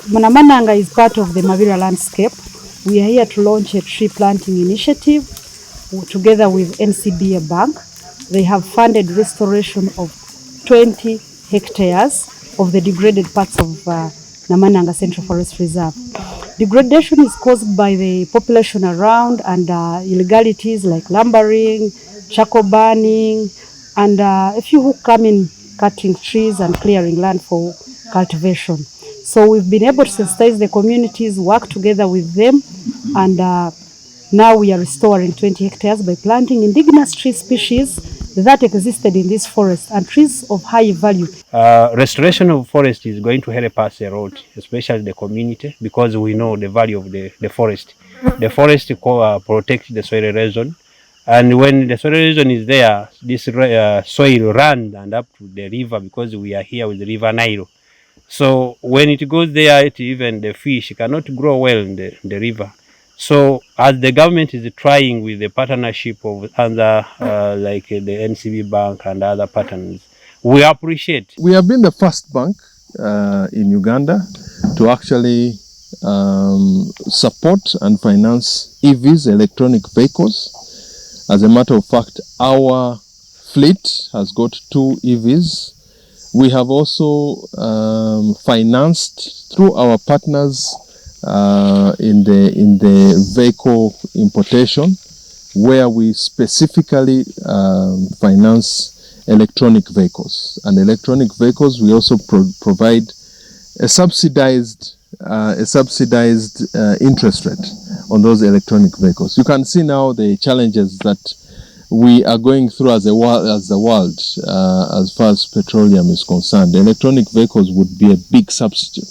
Namananga is part of the Mabira landscape. We are here to launch a tree planting initiative together with NCBA Bank. They have funded restoration of 20 hectares of the degraded parts of Namananga Central Forest Reserve. Degradation is caused by the population around and illegalities like lumbering, charcoal burning, and a few who come in cutting trees and clearing land for cultivation. So we've been able to sensitize the communities, work together with them, and now we are restoring 20 hectares by planting indigenous tree species that existed in this forest and trees of high value. Restoration of forest is going to help us a lot, especially the community, because we know the value of the forest. The forest protects the soil erosion, and when the soil erosion is there, this soil runs and up to the river, because we are here with the river Nile. So when it goes there, even the fish cannot grow well in the river. So as the government is trying with the partnership of other like the NCBA Bank and other partners, we appreciate. We have been the first bank in Uganda to actually support and finance EVs, electronic vehicles. As a matter of fact, our fleet has got 2 EVs. We have also financed through our partners in the vehicle importation, where we specifically finance electronic vehicles. And electronic vehicles, we also provide a subsidized interest rate on those electronic vehicles. You can see now the challenges that we are going through as the world, as far as petroleum is concerned. Electronic vehicles would be a big substitute.